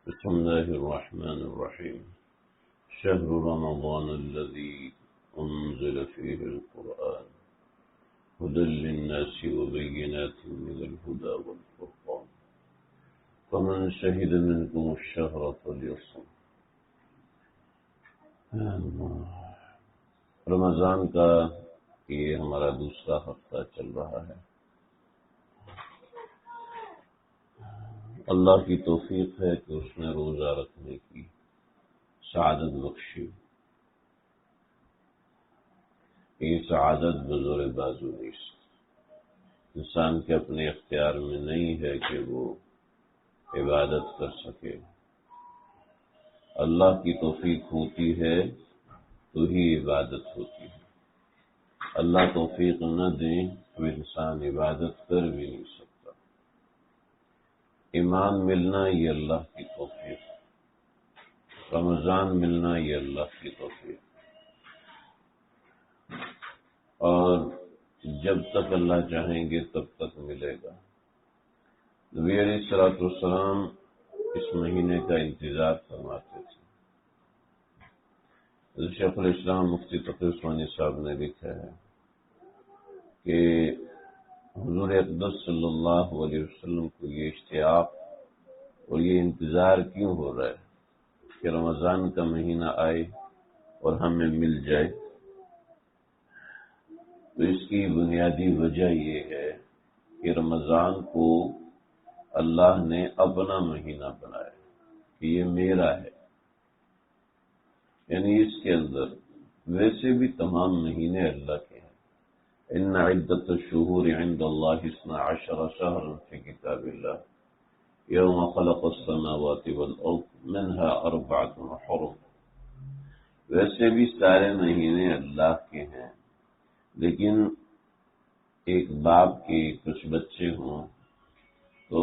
بسم الله الرحمن الرحيم. شهر رمضان الذي أنزل فيه القرآن هدى للناس وبينات من الهدى والفرقان فمن شهد منكم الشهر فليصم. رمضان کا یہ ہمارا دوسرا ہفتہ چل رہا ہے. اللہ کی توفیق ہے کہ اس نے روزہ رکھنے کی سعادت بخشی. یہ سعادت بزور بازو نہیں، انسان کے اپنے اختیار میں نہیں ہے کہ وہ عبادت کر سکے. اللہ کی توفیق ہوتی ہے تو ہی عبادت ہوتی ہے. اللہ توفیق نہ دیں تو انسان عبادت کر بھی نہیں سکتا. ایمان ملنا یہ اللہ کی توفیق، رمضان ملنا یہ اللہ کی توفیق. اور جب تک اللہ چاہیں گے تب تک ملے گا. نبی علیہ الصلوۃ والسلام اس مہینے کا انتظار فرماتے تھے. شیخ الاسلام مفتی تقی عثمانی صاحب نے لکھا ہے کہ حضور اقدس صلی اللہ علیہ وسلم کو یہ اشتیاق اور یہ انتظار کیوں ہو رہا ہے کہ رمضان کا مہینہ آئے اور ہمیں مل جائے؟ تو اس کی بنیادی وجہ یہ ہے کہ رمضان کو اللہ نے اپنا مہینہ بنایا کہ یہ میرا ہے. یعنی اس کے اندر ویسے بھی تمام مہینے اللہ کے ہیں. ان عدت الشہور عند اللہ 12 شہرا فی کتاب اللہ یوم خلق السماوات والارض منها 4 حرم. ویسے بھی سارے مہینے اللہ کے ہیں، لیکن ایک باپ کے کچھ بچے ہوں تو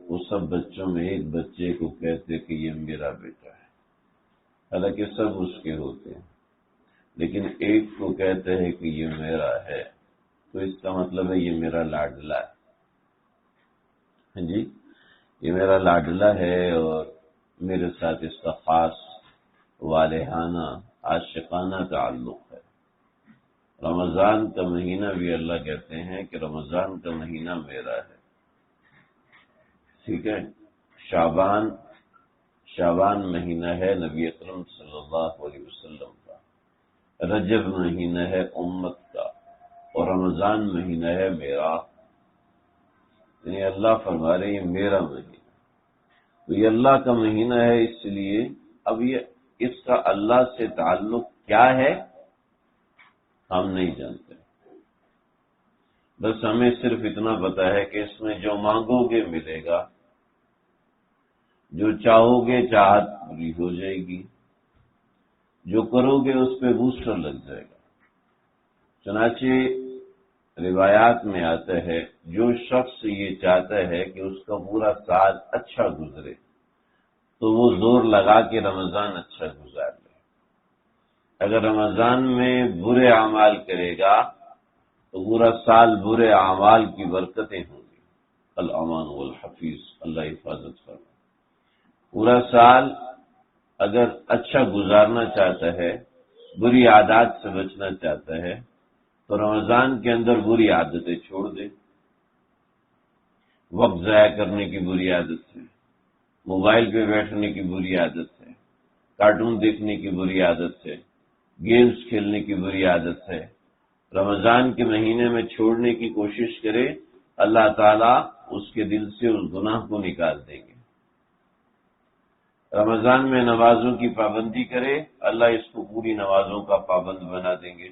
وہ سب بچوں میں ایک بچے کو کہتے کہ یہ میرا بیٹا ہے، حالانکہ سب اس کے ہوتے ہیں، لیکن ایک کو کہتے ہیں کہ یہ میرا ہے، تو اس کا مطلب ہے یہ میرا لاڈلا ہے. ہاں جی، یہ میرا لاڈلا ہے اور میرے ساتھ اس کا خاص والہانہ عاشقانہ تعلق ہے. رمضان کا مہینہ بھی اللہ کہتے ہیں کہ رمضان کا مہینہ میرا ہے. ٹھیک ہے. شعبان مہینہ ہے نبی اکرم صلی اللہ علیہ وسلم کا. رجب مہینہ ہے امت کا، اور رمضان مہینہ ہے میرا. یعنی اللہ فرما رہے یہ میرا مہینہ. تو یہ اللہ کا مہینہ ہے، اس لیے اب یہ اس کا اللہ سے تعلق کیا ہے ہم نہیں جانتے. بس ہمیں صرف اتنا پتا ہے کہ اس میں جو مانگو گے ملے گا، جو چاہو گے چاہت پوری ہو جائے گی، جو کرو گے اس پہ بوسٹر لگ جائے گا. چنانچہ روایات میں آتا ہے جو شخص یہ چاہتا ہے کہ اس کا پورا سال اچھا گزرے تو وہ زور لگا کے رمضان اچھا گزار لے. اگر رمضان میں برے اعمال کرے گا تو پورا سال برے اعمال کی برکتیں ہوں گی. الامان والحفیظ، اللہ حفاظت فرمائے. پورا سال اگر اچھا گزارنا چاہتا ہے، بری عادات سے بچنا چاہتا ہے، تو رمضان کے اندر بری عادتیں چھوڑ دے. وقت ضائع کرنے کی بری عادت ہے، موبائل پہ بیٹھنے کی بری عادت ہے، کارٹون دیکھنے کی بری عادت ہے، گیمز کھیلنے کی بری عادت ہے. رمضان کے مہینے میں چھوڑنے کی کوشش کرے، اللہ تعالیٰ اس کے دل سے اس گناہ کو نکال دیں گے. رمضان میں نمازوں کی پابندی کرے، اللہ اس کو پوری نمازوں کا پابند بنا دیں گے.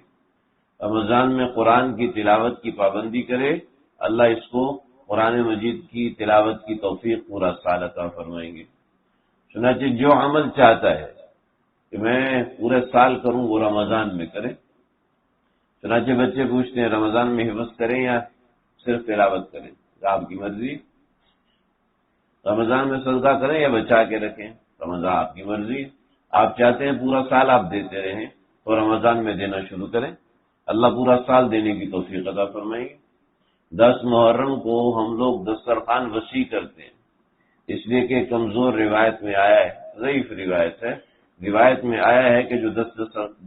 رمضان میں قرآن کی تلاوت کی پابندی کرے، اللہ اس کو قرآن مجید کی تلاوت کی توفیق پورا سال عطا فرمائیں گے. چنانچہ جو عمل چاہتا ہے کہ میں پورے سال کروں وہ رمضان میں کرے. چنانچہ بچے پوچھتے ہیں رمضان میں حفظ کریں یا صرف تلاوت کریں؟ آپ کی مرضی. رمضان میں صدقہ کریں یا بچا کے رکھیں؟ رمضان آپ کی مرضی. آپ چاہتے ہیں پورا سال آپ دیتے رہیں تو رمضان میں دینا شروع کریں، اللہ پورا سال دینے کی توفیق عطا فرمائیں گے. 10 محرم کو ہم لوگ دسترخوان وسیع کرتے ہیں. اس لیے کہ کمزور روایت میں آیا ہے، ضعیف روایت ہے، روایت میں آیا ہے کہ جو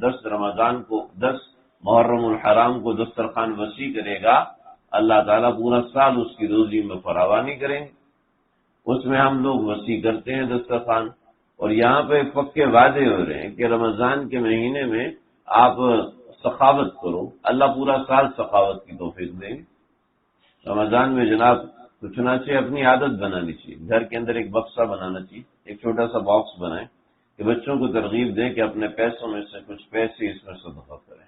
10 رمضان کو 10 محرم الحرام کو دسترخوان وسیع کرے گا، اللہ تعالیٰ پورا سال اس کی روزی میں فراوانی کریں گے۔ اس میں ہم لوگ وسیع کرتے ہیں دسترخوان، اور یہاں پہ پکے وعدے ہو رہے ہیں کہ رمضان کے مہینے میں آپ سخاوت کرو، اللہ پورا سال سخاوت کی توفیق دیں گے۔ رمضان میں جناب کچھ نہ چاہیے، اپنی عادت بنانی چاہیے، گھر کے اندر ایک بکسا بنانا چاہیے، ایک چھوٹا سا باکس بنائیں کہ بچوں کو ترغیب دیں کہ اپنے پیسوں میں سے کچھ پیسے اس میں صدقہ کریں،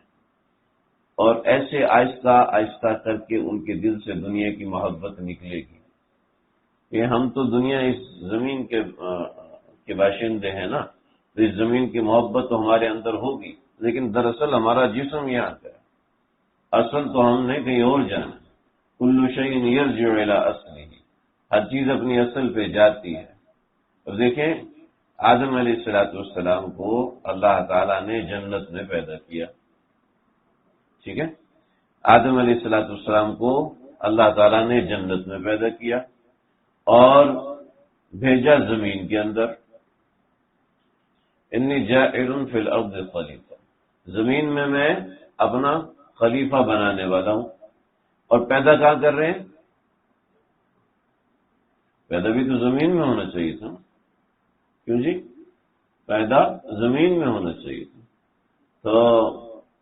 اور ایسے آہستہ آہستہ کر کے ان کے دل سے دنیا کی محبت نکلے گی کہ ہم تو دنیا اس زمین کے باشندے ہیں نا، تو اس زمین کی محبت تو ہمارے اندر ہوگی، لیکن دراصل ہمارا جسم یہاں کا ہے، اصل تو ہم نے کہیں اور جانا۔ کل شیء یرجع الی اصلہ، ہر چیز اپنی اصل پہ جاتی ہے۔ اب دیکھیں آدم علیہ السلام کو اللہ تعالیٰ نے جنت میں پیدا کیا، ٹھیک ہے، آدم علیہ السلام کو اللہ تعالیٰ نے جنت میں پیدا کیا اور بھیجا زمین کے اندر، انی جاعل فی الارض خلیفہ، زمین میں اپنا خلیفہ بنانے والا ہوں، اور پیدا کہاں کر رہے ہیں؟ پیدا بھی تو زمین میں ہونا چاہیے تھا، کیوں جی؟ پیدا زمین میں ہونا چاہیے تھا۔ تو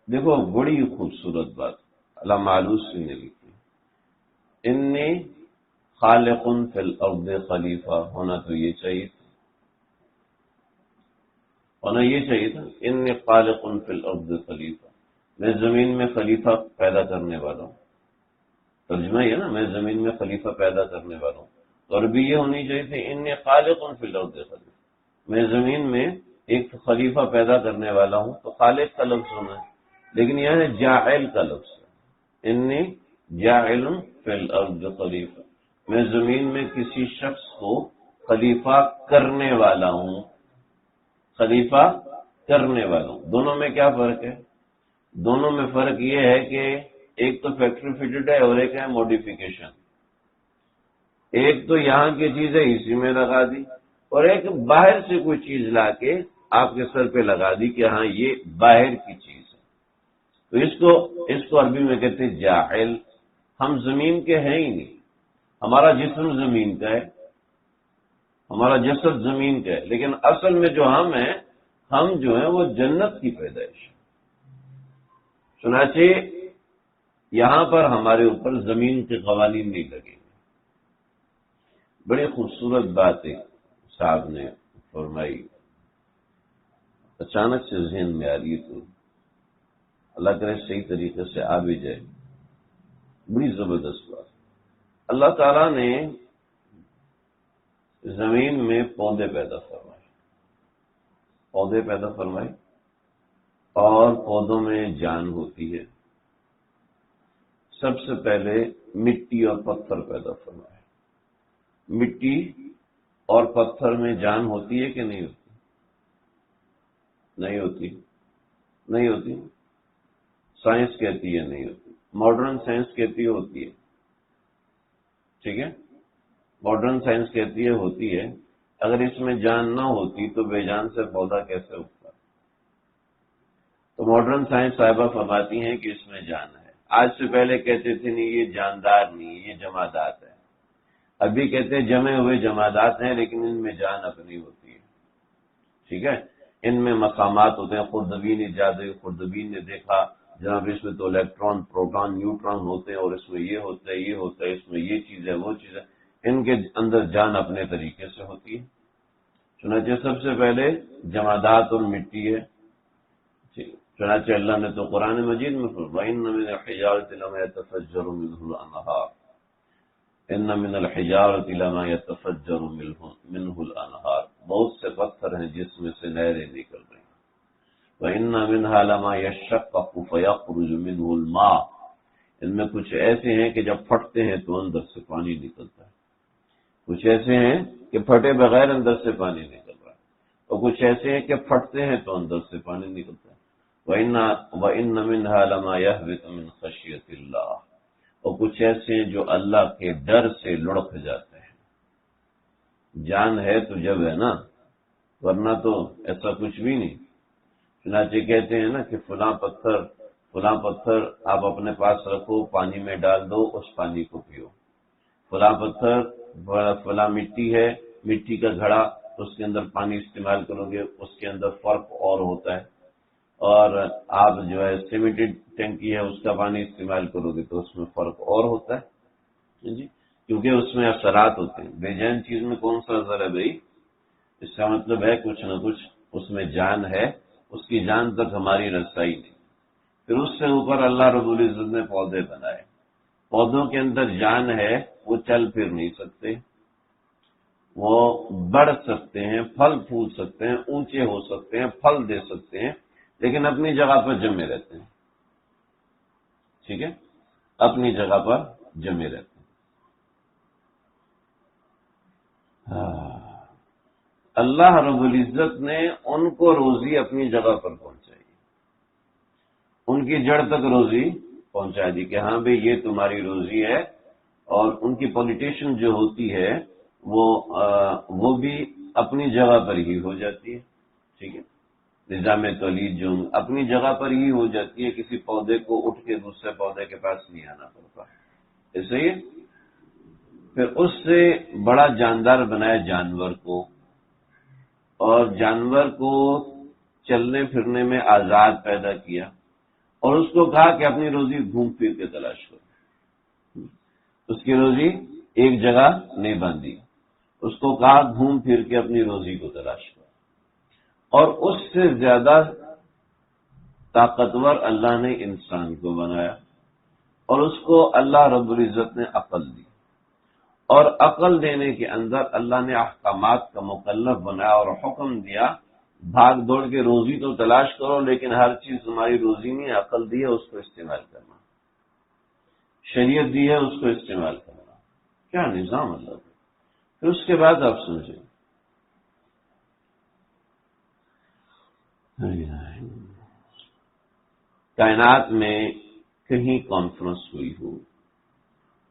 دیکھو بڑی خوبصورت بات علامہ آلوسی نے لکھی، انی خالق فی الارض خلیفہ، ہونا تو یہ چاہیے تھا، ہونا یہ چاہیے تھا، انی خالق فی الارض خلیفہ، میں زمین میں خلیفہ پیدا کرنے والا ہوں، ترجمہ یہ نا، میں زمین میں خلیفہ پیدا کرنے والا ہوں، اور بھی یہ ہونی چاہیے تھی انی خالق فی الارض خلیفہ، میں زمین میں ایک خلیفہ پیدا کرنے والا ہوں، تو خالق کا لفظ ہونا ہے، لیکن یہ ہے جاعل کا لفظ ہے، انی جاعل فی الارض خلیفہ، میں زمین میں کسی شخص کو خلیفہ کرنے والا ہوں، خلیفہ کرنے والا ہوں۔ دونوں میں کیا فرق ہے؟ دونوں میں فرق یہ ہے کہ ایک تو فیکٹری فٹڈ ہے اور ایک ہے موڈیفیکیشن، ایک تو یہاں کی چیز ہے اسی میں لگا دی، اور ایک باہر سے کوئی چیز لا کے آپ کے سر پہ لگا دی کہ ہاں یہ باہر کی چیز ہے، تو اس کو عربی میں کہتے ہیں جاعل۔ ہم زمین کے ہیں ہی نہیں، ہمارا جسم زمین کا ہے، ہمارا جسد زمین کا ہے، لیکن اصل میں جو ہم جو ہیں وہ جنت کی پیدائش۔ چنانچہ یہاں پر ہمارے اوپر زمین کے قوانین نہیں لگے گے۔ بڑی خوبصورت بات ہے صاحب نے فرمائی، اچانک سے ذہن میں آ رہی ہے، تو اللہ کرے صحیح طریقے سے آ بھی جائے۔ بڑی زبردست بات، اللہ تعالیٰ نے زمین میں پودے پیدا فرمائے اور پودوں میں جان ہوتی ہے۔ سب سے پہلے مٹی اور پتھر پیدا فرمائے۔ مٹی اور پتھر میں جان ہوتی ہے کہ نہیں ہوتی؟ نہیں ہوتی، سائنس کہتی ہے نہیں ہوتی، ماڈرن سائنس کہتی ہے ہوتی ہے، ٹھیک ہے، ماڈرن سائنس کہتی ہے ہوتی ہے۔ اگر اس میں جان نہ ہوتی تو بے جان سے پودا کیسے اگتا؟ تو ماڈرن سائنس صاحبہ فرماتی ہیں کہ اس میں جان ہے۔ آج سے پہلے کہتے تھے نہیں یہ جاندار نہیں، یہ جمادات ہے، ابھی کہتے ہیں جمے ہوئے جمادات ہیں لیکن ان میں جان اپنی ہوتی ہے، ٹھیک ہے، ان میں مقامات ہوتے ہیں۔ خردبین نے دیکھا جناب اس میں تو الیکٹران، پروٹون، نیوٹران ہوتے ہیں، اور اس میں یہ ہوتا ہے، اس میں یہ چیز ہے، وہ چیز ہے، ان کے اندر جان اپنے طریقے سے ہوتی ہے۔ چنانچہ سب سے پہلے جمادات اور مٹی ہے، چنانچہ اللہ نے تو قرآن مجید میں فرمایا ان من الحجارۃ لما يتفجر منه الانہار، ان من الحجارۃ لما يتفجر منه الانہار، بہت سے پتھر ہیں جس میں سے نہریں نکل رہی ہیں، وان منها لما يشقق فيخرج منه الماء، ان میں کچھ ایسے ہیں کہ جب پھٹتے ہیں تو اندر سے پانی نکلتا ہے، کچھ ایسے ہیں کہ پھٹے بغیر اندر سے پانی نکل رہا ہے، اور کچھ ایسے ہیں کہ پھٹتے ہیں تو اندر سے پانی نکلتا ہے۔ وَإِنَّ مِنْهَا لَمَا يَهْبِطُ مِنْ خَشْيَةِ اللَّهِ، اور کچھ ایسے ہیں جو اللہ کے ڈر سے لڑک جاتے ہیں، جان ہے تو جب ہے نا، ورنہ تو ایسا کچھ بھی نہیں۔ چنانچہ کہتے ہیں نا کہ فلاں پتھر آپ اپنے پاس رکھو، پانی میں ڈال دو، اس پانی کو پیو۔ فلاں پتھر، فلاں مٹی ہے، مٹی کا گھڑا، اس کے اندر پانی استعمال کرو گے، اس کے اندر فرق اور ہوتا ہے۔ اور آپ جو ہے سیمیٹڈ ٹینکی ہے، اس کا پانی استعمال کرو گے تو اس میں فرق اور ہوتا ہے جی، کیونکہ اس میں اثرات ہوتے ہیں۔ بے جان چیز میں کون سا اثر ہے بھائی؟ اس کا مطلب ہے کچھ نہ کچھ اس میں جان ہے، اس کی جان تک ہماری رسائی نہیں۔ پھر اس سے اوپر اللہ رب العزت نے پودے بنائے، پودوں کے اندر جان ہے، وہ چل پھر نہیں سکتے، وہ بڑھ سکتے ہیں، پھل پھول سکتے ہیں، اونچے ہو سکتے ہیں، پھل دے سکتے ہیں، لیکن اپنی جگہ پر جمے رہتے ہیں۔ ٹھیک ہے، اپنی جگہ پر جمے رہتے ہیں۔ اللہ رب العزت نے ان کو روزی اپنی جگہ پر پہنچائی، ان کی جڑ تک روزی پہنچا دی کہ ہاں بھئی یہ تمہاری روزی ہے۔ اور ان کی پولیٹیشن جو ہوتی ہے وہ بھی اپنی جگہ پر ہی ہو جاتی ہے۔ ٹھیک ہے، نظام تولید جو اپنی جگہ پر ہی ہو جاتی ہے، کسی پودے کو اٹھ کے دوسرے پودے کے پاس نہیں آنا پڑتا، ایسے ہی۔ پھر اس سے بڑا جاندار بنایا جانور کو، اور جانور کو چلنے پھرنے میں آزاد پیدا کیا، اور اس کو کہا کہ اپنی روزی گھوم پھر کے تلاش کرو۔ اس کی روزی ایک جگہ نہیں باندھی، اس کو کہا گھوم پھر کے اپنی روزی کو تلاش کرو۔ اور اس سے زیادہ طاقتور اللہ نے انسان کو بنایا، اور اس کو اللہ رب العزت نے عقل دی، اور عقل دینے کے اندر اللہ نے احکامات کا مکلف بنایا اور حکم دیا بھاگ دوڑ کے روزی تو تلاش کرو، لیکن ہر چیز تمہاری روزی نہیں، عقل دی ہے اس کو استعمال کرنا، شریعت دی ہے اس کو استعمال کرنا۔ کیا نظام اللہ کا! پھر اس کے بعد آپ سمجھیں، کائنات میں کہیں کانفرنس ہوئی ہو،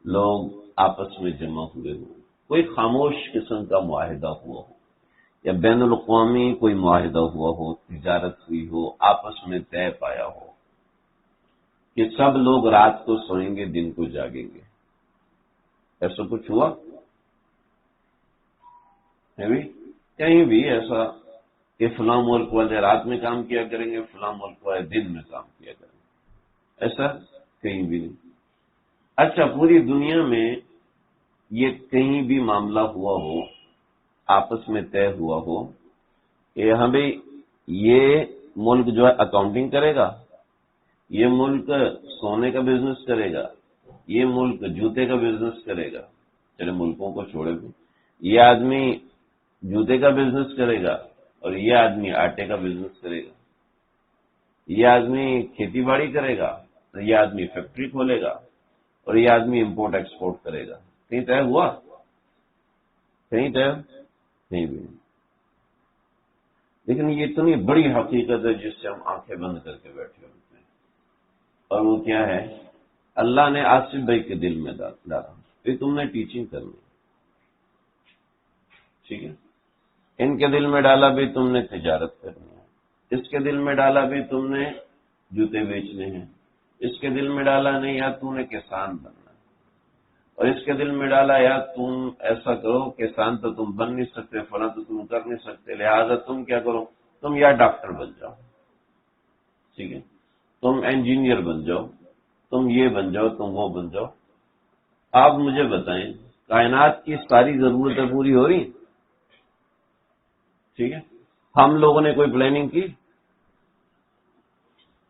لوگ آپس میں جمع ہوئے ہو، کوئی خاموش قسم کا معاہدہ ہوا ہو، یا بین الاقوامی کوئی معاہدہ ہوا ہو، تجارت ہوئی ہو، آپس میں طے پایا ہو کہ سب لوگ رات کو سوئیں گے، دن کو جاگیں گے، ایسا کچھ ہوا ہے بھی؟ کہیں بھی ایسا کہ فلاں ملک والے رات میں کام کیا کریں گے، فلاں ملک والے دن میں کام کیا کریں گے، ایسا کہیں بھی نہیں۔ اچھا، پوری دنیا میں یہ کہیں بھی معاملہ ہوا ہو، آپس میں طے ہوا ہو کہ ہاں بھئی یہ ملک جو ہے اکاؤنٹنگ کرے گا، یہ ملک سونے کا بزنس کرے گا، یہ ملک جوتے کا بزنس کرے گا، چلے ملکوں کو چھوڑے بھی، یہ آدمی جوتے کا بزنس کرے گا، اور یہ آدمی آٹے کا بزنس کرے گا، یہ آدمی کھیتی باڑی کرے گا، یہ آدمی فیکٹری کھولے گا، اور یہ آدمی امپورٹ ایکسپورٹ کرے گا، کہیں طے ہوا؟ کہیں طے نہیں بھی نہیں۔ لیکن یہ اتنی بڑی حقیقت ہے جس سے ہم آنکھیں بند کر کے بیٹھے ہوتے ہیں، اور وہ کیا ہے؟ اللہ نے آصف بھائی کے دل میں ڈالا کہ تم نے ٹیچنگ کرنی، ٹھیک ہے، ان کے دل میں ڈالا بھی تم نے تجارت کرنی ہے، اس کے دل میں ڈالا بھی تم نے جوتے بیچنے ہیں، اس کے دل میں ڈالا نہیں یا تم نے کسان بننا ہے، اور اس کے دل میں ڈالا یا تم ایسا کرو، کسان تو تم بن نہیں سکتے، فلاں تو تم کر نہیں سکتے، لہذا تم کیا کرو، تم یا ڈاکٹر بن جاؤ، ٹھیک ہے، تم انجینئر بن جاؤ، تم یہ بن جاؤ، تم وہ بن جاؤ۔ آپ مجھے بتائیں، کائنات کی ساری ضرورتیں پوری ہو رہی ہیں؟ ٹھیک ہے، ہم لوگوں نے کوئی پلاننگ کی؟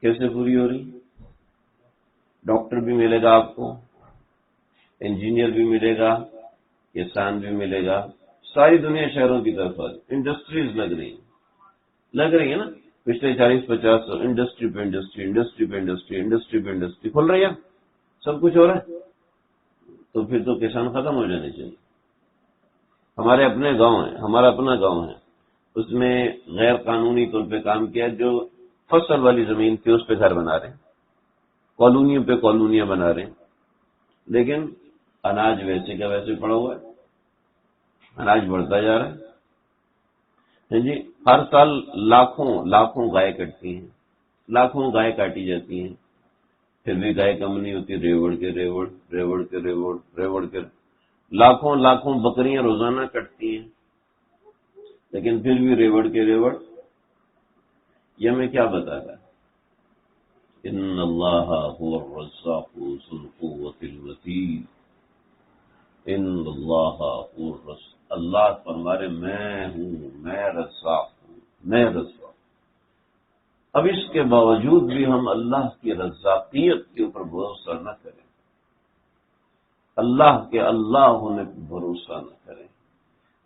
کیسے پوری ہو رہی؟ ڈاکٹر بھی ملے گا آپ کو، انجینئر بھی ملے گا، کسان بھی ملے گا، ساری دنیا شہروں کی طرف انڈسٹریز لگ رہی ہے نا، پچھلے 40-50 انڈسٹری پہ انڈسٹری، انڈسٹری پہ انڈسٹری، انڈسٹری پہ انڈسٹری کھل رہی ہے، سب کچھ ہو رہا ہے، تو پھر تو کسان ختم ہو جانے چاہیے۔ ہمارے اپنے گاؤں ہیں، ہمارا اپنا گاؤں ہے، اس میں غیر قانونی طور پہ کام کیا، جو فصل والی زمین تھی اس پہ گھر بنا رہے ہیں، کالونیوں پہ کالونیاں بنا رہے ہیں، لیکن اناج ویسے کا ویسے پڑا ہوا ہے، اناج بڑھتا جا رہا ہے جی. ہر سال لاکھوں گائے کٹتی ہیں، لاکھوں گائے کاٹی جاتی ہیں، پھر بھی گائے کم نہیں ہوتی. ریوڑ کے لاکھوں بکریاں روزانہ کٹتی ہیں، لیکن پھر بھی ریوڑ. یہ ہمیں کیا بتا رہا ہے؟ ان اللہ هو الرزاق ذو القوۃ المتین. ان اللہ هو الرزاق، اللہ فرما رہے میں ہوں، میں رزاق ہوں، میں رزاق. اب اس کے باوجود بھی ہم اللہ کی رزاقیت کے اوپر بھروسہ نہ کریں، اللہ کے اللہ ہونے پر بھروسہ نہ کریں.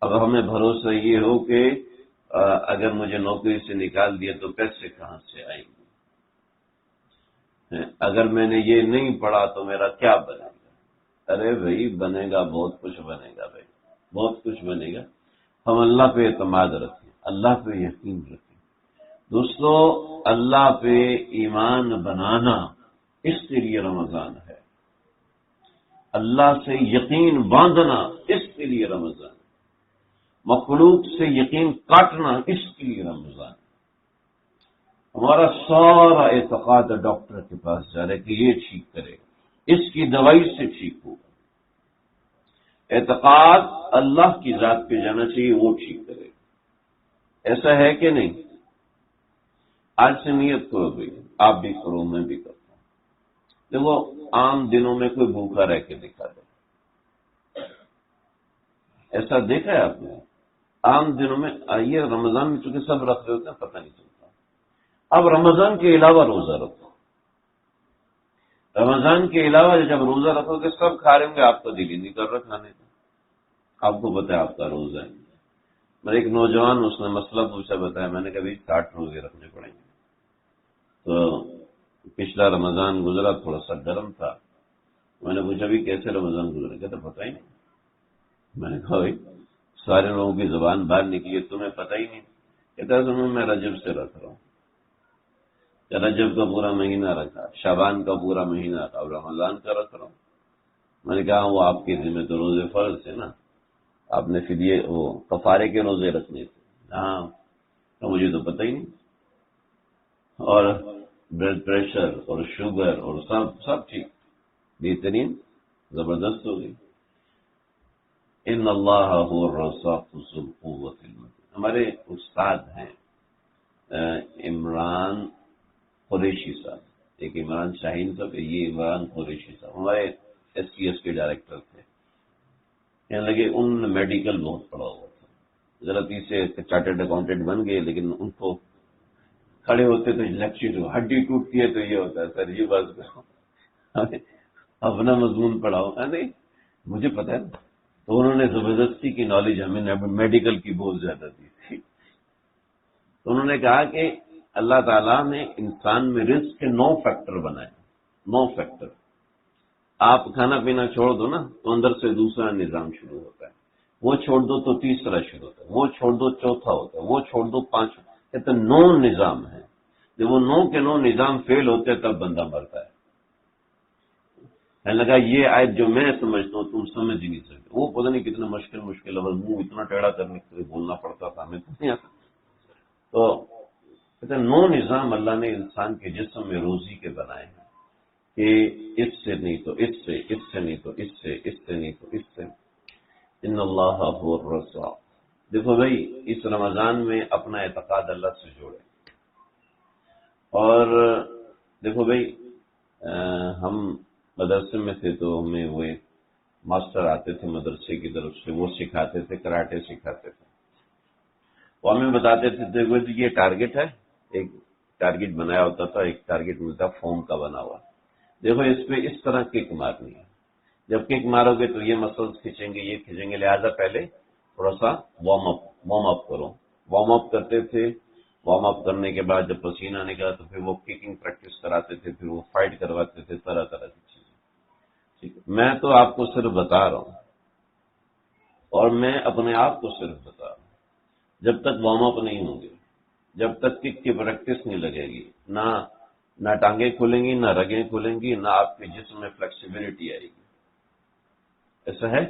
اب ہمیں بھروسہ یہ ہو کہ اگر مجھے نوکری سے نکال دیا تو پیسے کہاں سے آئیں گے، اگر میں نے یہ نہیں پڑھا تو میرا کیا بنے گا. ارے بھائی بنے گا، بہت کچھ بنے گا بھائی، بہت کچھ بنے گا. ہم اللہ پہ اعتماد رکھیں، اللہ پہ یقین رکھیں. دوستو، اللہ پہ ایمان بنانا اس کے لیے رمضان ہے، اللہ سے یقین باندھنا اس کے لیے رمضان ہے، مخلوق سے یقین کاٹنا اس کے لیے رمضان ہے. ہمارا سارا اعتقاد ڈاکٹر کے پاس جا رہا ہے کہ یہ ٹھیک کرے گا، اس کی دوائی سے ٹھیک ہوگا. اعتقاد اللہ کی ذات پہ جانا چاہیے، وہ ٹھیک کرے گا. ایسا ہے کہ نہیں؟ آج سے نیت کرو گئی، آپ بھی کرو، میں بھی کرتا ہوں. دیکھو، عام دنوں میں کوئی بھوکا رہ کے دکھا دے، ایسا دیکھا ہے آپ نے؟ عام دنوں میں یہ رمضان میں چونکہ سب رکھ رہے ہوتے ہیں، پتہ نہیں چلتا. اب رمضان کے علاوہ روزہ رکھو، رمضان کے علاوہ جب روزہ رکھو گے سب کھا رہے ہوں گے، آپ کا دل ہی نہیں کر رہا کھانے کا، آپ کو پتہ ہے آپ کا روزہ ہے. میرے ایک نوجوان، اس نے مسئلہ پوچھا، بتایا. میں نے کہا 60 روزے رکھنے پڑیں گے. تو پچھلا رمضان گزرا، تھوڑا سا گرم تھا. میں نے پوچھا بھی کیسے رمضان گزرے؟ کہتے پتہ ہی نہیں. میں نے کہا بھائی سارے لوگوں کی زبان باہر نکلی، تمہیں پتہ ہی نہیں. کہتا میں رجب سے رکھ رہا ہوں. رجب کا پورا مہینہ رکھا، شعبان کا پورا مہینہ رکھا، اور رمضان کا رکھ رہا ہوں. میں نے کہا وہ آپ کے ذمہ تو روزے فرض تھے نا، آپ نے پھر یہ وہ کفارے کے روزے رکھنے تھے. ہاں تو مجھے تو پتہ ہی نہیں. اور بلڈ پریشر اور شوگر اور سب ٹھیک، بہترین، زبردست ہو گئی. ان اللہ هو الرزاق ذو القوۃ المتین. ہمارے استاد ہیں عمران قریشی صاحب، ایک عمران شاہین صاحب، یہ عمران قریشی صاحب ہمارے STS کے ڈائریکٹر تھے. کہنے لگے ان نے میڈیکل بہت پڑھا ہوا تھا، غلطی سے چارٹرڈ اکاؤنٹنٹ بن گئے، لیکن ان کو کھڑے ہوتے تو لیکچر ہڈی ٹوٹتی ہے تو یہ ہوتا ہے سر یہ بات کرو، اپنا مضمون پڑھاؤ. نہیں مجھے پتا ہے. تو انہوں نے زبردستی کی نالج ہمیں میڈیکل کی بہت زیادہ دی تھی. تو انہوں نے کہا کہ اللہ تعالیٰ نے انسان میں رزق کے 9 فیکٹر بنائے، 9 فیکٹر. آپ کھانا پینا چھوڑ دو نا تو اندر سے دوسرا نظام شروع ہوتا ہے، وہ چھوڑ دو تو تیسرا شروع ہوتا ہے، وہ چھوڑ دو چوتھا ہوتا ہے، وہ چھوڑ دو 5. کہتے 9 نظام ہیں. جب وہ 9 کے 9 نظام فیل ہوتے ہیں تب بندہ مرتا ہے. کہنے لگا یہ آیت جو میں سمجھتا ہوں تم سمجھ ہی نہیں سکتے. وہ پتہ نہیں کتنا مشکل لفظ، منہ اتنا ٹیڑھا کرنے کے لیے بولنا پڑتا تھا، ہمیں تو نہیں آتا. تو کہتے 9 نظام اللہ نے انسان کے جسم میں روزی کے بنائے ہیں کہ اس سے نہیں تو اس سے، اس سے نہیں تو اس سے، اس سے نہیں تو اس سے. ان اللہ هو الرزاق. دیکھو بھائی اس رمضان میں اپنا اعتقاد اللہ سے جوڑے. اور دیکھو بھائی ہم مدرسے میں تھے تو ہمیں وہ ایک ماسٹر آتے تھے مدرسے کی طرف سے، وہ سکھاتے تھے، کراٹے سکھاتے تھے. وہ ہمیں بتاتے تھے دیکھو یہ ٹارگٹ ہے، ایک ٹارگٹ بنایا ہوتا تھا، ایک ٹارگٹ ملتا فوم کا بنا ہوا. دیکھو اس پہ اس طرح کک مارنی ہے، جب کک مارو گے تو یہ مسلس کھینچیں گے، یہ کھینچیں گے، لہذا پہلے تھوڑا سا وارم اپ کرو. وارم اپ کرتے تھے. وارم اپ کرنے کے بعد جب پسینہ نکلا تو پھر وہ ککنگ پریکٹس کراتے تھے، پھر وہ فائٹ کرواتے تھے، طرح طرح کی چیزیں. ٹھیک ہے، میں تو آپ کو صرف بتا رہا ہوں، اور میں اپنے آپ کو صرف بتا رہا ہوں. جب تک وارم اپ نہیں ہوں گے، جب تک کک کی پریکٹس نہیں لگے گی، نہ ٹانگیں کھلیں گی، نہ رگیں کھلیں گی، نہ آپ کے جسم میں فلیکسیبلٹی آئے گی. ایسا ہے.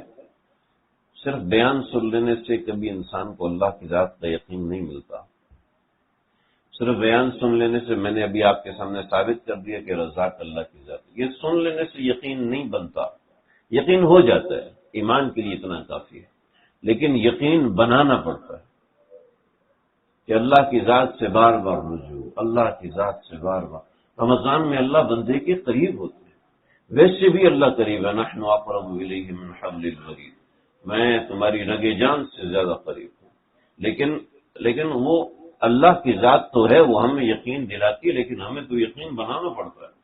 صرف بیان سن لینے سے کبھی انسان کو اللہ کی ذات کا یقین نہیں ملتا۔ صرف بیان سن لینے سے میں نے ابھی آپ کے سامنے ثابت کر دیا کہ رزاق اللہ کی ذات، یہ سن لینے سے یقین نہیں بنتا۔ یقین ہو جاتا ہے، ایمان کے لیے اتنا کافی ہے، لیکن یقین بنانا پڑتا ہے کہ اللہ کی ذات سے بار بار رجوع، اللہ کی ذات سے بار بار۔ رمضان میں اللہ بندے کے قریب ہوتے ہیں، ویسے بھی اللہ قریب ہے، نحن اقرب الیہ من حبل الورید، میں تمہاری رگ جان سے زیادہ قریب ہوں۔ لیکن وہ اللہ کی ذات تو ہے، وہ ہمیں یقین دلاتی ہے، لیکن ہمیں تو یقین بنانا پڑتا ہے۔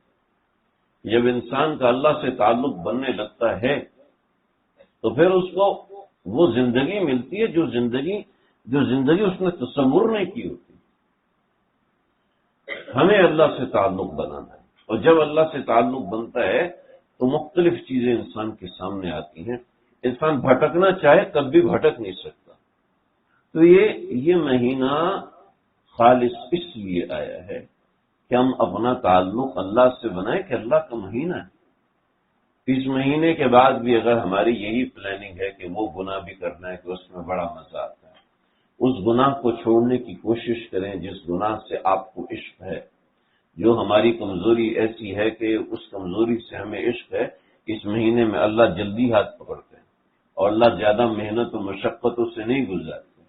جب انسان کا اللہ سے تعلق بننے لگتا ہے تو پھر اس کو وہ زندگی ملتی ہے جو زندگی اس نے تصور نہیں کی ہوتی۔ ہمیں اللہ سے تعلق بنانا ہے، اور جب اللہ سے تعلق بنتا ہے تو مختلف چیزیں انسان کے سامنے آتی ہیں۔ انسان بھٹکنا چاہے تب بھی بھٹک نہیں سکتا۔ تو یہ مہینہ خالص اس لیے آیا ہے کہ ہم اپنا تعلق اللہ سے بنائیں کہ اللہ کا مہینہ ہے۔ اس مہینے کے بعد بھی اگر ہماری یہی پلاننگ ہے کہ وہ گناہ بھی کرنا ہے کہ اس میں بڑا مزہ آتا ہے، اس گناہ کو چھوڑنے کی کوشش کریں جس گناہ سے آپ کو عشق ہے۔ جو ہماری کمزوری ایسی ہے کہ اس کمزوری سے ہمیں عشق ہے، اس مہینے میں اللہ جلدی ہاتھ پکڑتے ہیں اور اللہ زیادہ محنت و مشقتوں سے نہیں گزارتے۔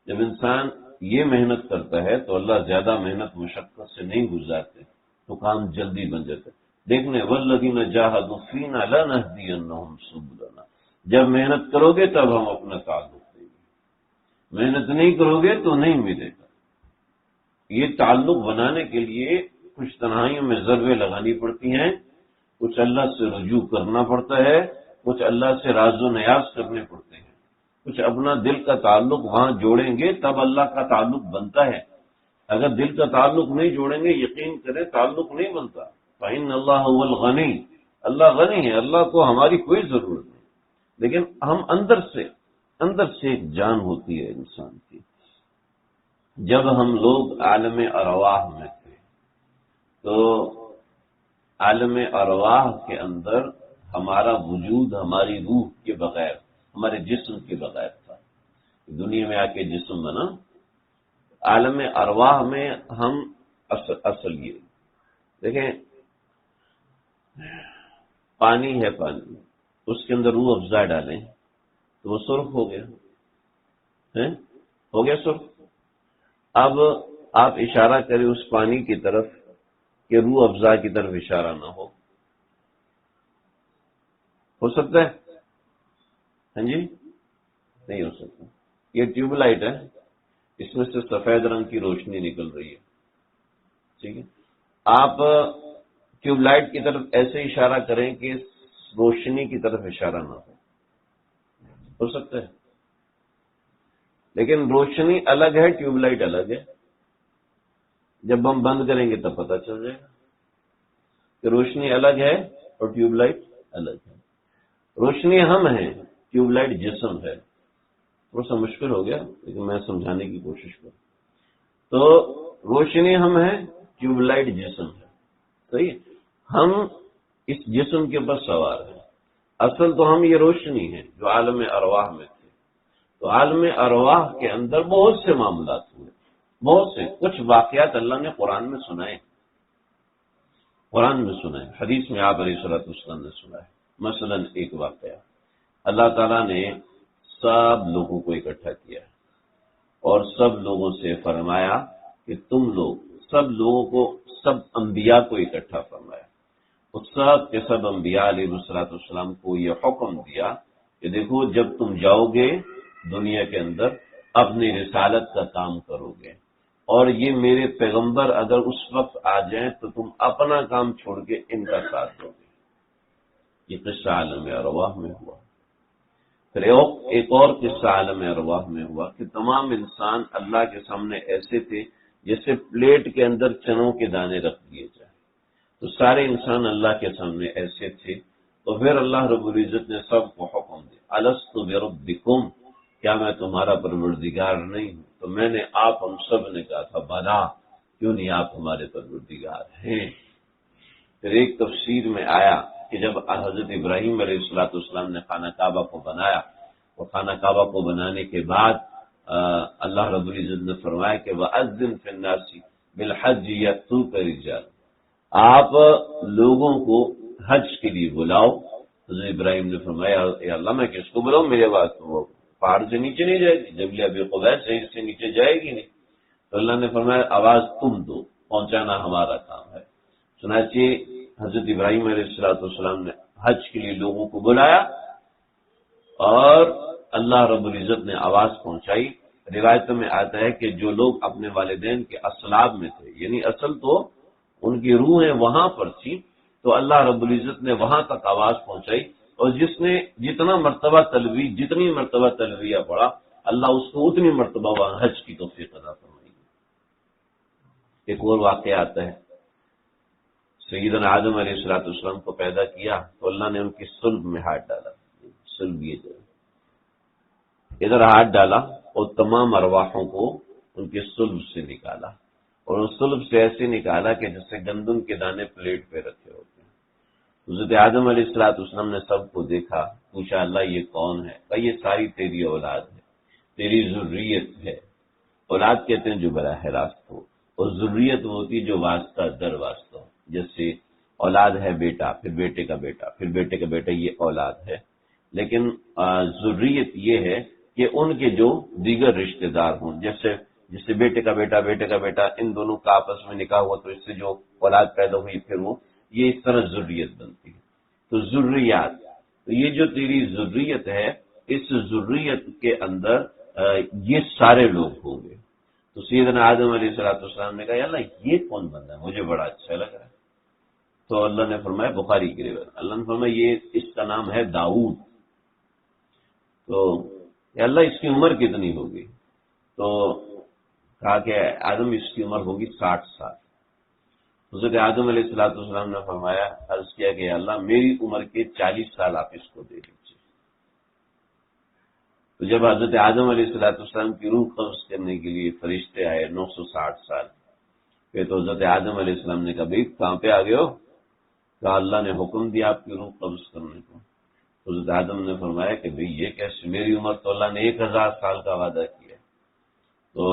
جب انسان یہ محنت کرتا ہے تو اللہ زیادہ محنت مشقت سے نہیں گزارتے، تو کام جلدی بن جاتا ہے۔ دیکھنے والذین جاہدوا فینا لنہدینہم سبلنا، جب محنت کرو گے تب ہم اپنا تعلق دیں گے، محنت نہیں کرو گے تو نہیں ملے گا۔ یہ تعلق بنانے کے لیے کچھ تنہائیوں میں ضربیں لگانی پڑتی ہیں، کچھ اللہ سے رجوع کرنا پڑتا ہے، کچھ اللہ سے راز و نیاز کرنے پڑتے ہیں، کچھ اپنا دل کا تعلق وہاں جوڑیں گے تب اللہ کا تعلق بنتا ہے۔ اگر دل کا تعلق نہیں جوڑیں گے، یقین کریں تعلق نہیں بنتا۔ فإن اللہ هو الغنی، اللہ غنی ہے، اللہ کو ہماری کوئی ضرورت نہیں، لیکن ہم اندر سے ایک جان ہوتی ہے انسان کی۔ جب ہم لوگ عالم ارواح میں تھے تو عالم ارواح کے اندر ہمارا وجود ہماری روح کے بغیر، ہمارے جسم کے بغیر تھا۔ دنیا میں آ کے جسم بنا، عالم ارواح میں ہم اصل یہ دیکھیں، پانی ہے، پانی اس کے اندر روح افزا ڈالیں تو وہ سرخ ہو گیا، ہو گیا سرخ۔ اب آپ اشارہ کریں اس پانی کی طرف کہ روح افزا کی طرف اشارہ نہ ہو سکتا ہے؟ ہاں جی، نہیں ہو سکتا۔ یہ ٹیوب لائٹ ہے، اس میں سے سفید رنگ کی روشنی نکل رہی ہے، ٹھیک ہے؟ آپ ٹیوب لائٹ کی طرف ایسے اشارہ کریں کہ روشنی کی طرف اشارہ نہ ہو سکتا ہے؟ لیکن روشنی الگ ہے، ٹیوب لائٹ الگ ہے۔ جب ہم بند کریں گے تب پتہ چل جائے گا کہ روشنی الگ ہے اور ٹیوب لائٹ الگ ہے۔ روشنی ہم ہیں، ٹیوب لائٹ جسم ہے۔ تھوڑا سا مشکل ہو گیا لیکن میں سمجھانے کی کوشش کروں تو روشنی ہم ہیں، ٹیوب لائٹ جسم ہے، صحیح ہے؟ ہم اس جسم کے اوپر سوار ہیں، اصل تو ہم یہ روشنی ہیں جو عالم ارواح میں تھے۔ تو عالم ارواح کے اندر بہت سے معاملات ہوئے، بہت سے، کچھ واقعات اللہ نے قرآن میں سنائے، حدیث میں آپ علیہ الصلوۃ والسلام نے سنا ہے۔ مثلا ایک واقعہ، اللہ تعالیٰ نے سب لوگوں کو اکٹھا کیا اور سب لوگوں سے فرمایا کہ تم لوگ، سب لوگوں کو، سب انبیاء کو اکٹھا فرمایا، اس سب کے سب انبیاء علیہ الصلوۃ والسلام کو یہ حکم دیا کہ دیکھو جب تم جاؤ گے دنیا کے اندر اپنی رسالت کا کام کرو گے، اور یہ میرے پیغمبر اگر اس وقت آ جائیں تو تم اپنا کام چھوڑ کے ان کا ساتھ دو گے۔ یہ قصہ عالم ارواح میں ہوا۔ پھر ایک اور قصہ عالم ارواح میں ہوا کہ تمام انسان اللہ کے سامنے ایسے تھے جیسے پلیٹ کے اندر چنوں کے دانے رکھ دیے جائیں، تو سارے انسان اللہ کے سامنے ایسے تھے۔ تو پھر اللہ رب العزت نے سب کو حکم دیا، الست بربکم، کیا میں تمہارا پروردگار نہیں ہوں؟ تو میں نے ہم سب نے کہا تھا بلا، کیوں نہیں آپ ہمارے پروردگار ہیں۔ پھر ایک تفسیر میں آیا کہ جب حضرت ابراہیم علیہ الصلوۃ والسلام نے خانہ کعبہ کو بنایا وہ خانہ کعبہ کو بنانے کے بعد اللہ رب العزت نے فرمایا کہ وَأَذِّن فِي النَّاسِ بِالْحَجِّ يَأْتُوكَ رِجَالًا، آپ لوگوں کو حج کے لیے بلاؤ۔ حضرت ابراہیم نے فرمایا اے اللہ میں کس کو بلاؤں، میرے بات وہ پہاڑ سے نیچے نہیں جائے گی، جبل ابی قبیس سے نیچے جائے گی نہیں۔ تو اللہ نے فرمایا آواز تم دو، پہنچانا ہمارا کام ہے۔ چنانچہ حضرت ابراہیم علیہ السلام نے حج کے لیے لوگوں کو بلایا اور اللہ رب العزت نے آواز پہنچائی۔ روایتوں میں آتا ہے کہ جو لوگ اپنے والدین کے اصلاب میں تھے، یعنی اصل تو ان کی روحیں وہاں پر تھی، تو اللہ رب العزت نے وہاں تک آواز پہنچائی، اور جس نے جتنی مرتبہ تلبیہ پڑھا، اللہ اس کو اتنی مرتبہ وہاں حج کی توفیق عطا فرمائی۔ ایک اور واقعہ آتا ہے، سیدنا آدم علیہ السلام کو پیدا کیا تو اللہ نے ان کی صلب میں ہاتھ ڈالا، صلب یہ جو ادھر ہاتھ ڈالا اور تمام ارواحوں کو ان کے صلب سے نکالا، اور اس صلب سے ایسے نکالا کہ جس سے گندم کے دانے پلیٹ پہ رکھے ہوتے ہیں۔ حضرت آدم علیہ السلام نے سب کو دیکھا، پوچھا اللہ یہ کون ہے؟ کہ یہ ساری تیری اولاد ہے، تیری ذریت ہے۔ اولاد کہتے ہیں جو براہ راست ہو، اور ذریت وہ ہوتی جو واسطہ در واسطہ ہو، جیسے اولاد ہے بیٹا، پھر بیٹے کا بیٹا، پھر بیٹے کا بیٹا، یہ اولاد ہے۔ لیکن ذریت یہ ہے کہ ان کے جو دیگر رشتہ دار ہوں، جیسے بیٹے کا بیٹا ان دونوں کا آپس میں نکاح ہوا تو اس سے جو اولاد پیدا ہوئی، پھر وہ یہ اس طرح ذریت بنتی ہے۔ تو ذریات، تو یہ جو تیری ذریت ہے، اس ذریت کے اندر یہ سارے لوگ ہوں گے۔ تو سیدنا آدم علیہ السلام نے کہا یا اللہ یہ کون بندہ ہے، مجھے بڑا اچھا لگ رہا ہے۔ تو اللہ نے فرمایا، بخاری کی روایت، اللہ نے فرمایا یہ اس کا نام ہے داؤد۔ تو یا اللہ اس کی عمر کتنی ہوگی؟ تو کہا کہ آدم اس کی عمر ہوگی 60 سال۔ حضرت آدم علیہ السلام نے فرمایا، عرض کیا کہ اللہ میری عمر کے 40 سال آپ اس کو دے دیجیے۔ تو جب حضرت آدم علیہ السلام کی روح قبض کرنے کے لیے فرشتے آئے 960 سال پہ، تو حضرت آدم علیہ السلام نے کہا بھائی کہاں پہ آ گئے ہو؟ کہا اللہ نے حکم دیا آپ کی روح قبض کرنے کو۔ حضرت آدم نے فرمایا کہ بھئی یہ کیسے، میری عمر تو اللہ نے 1000 سال کا وعدہ کیا، تو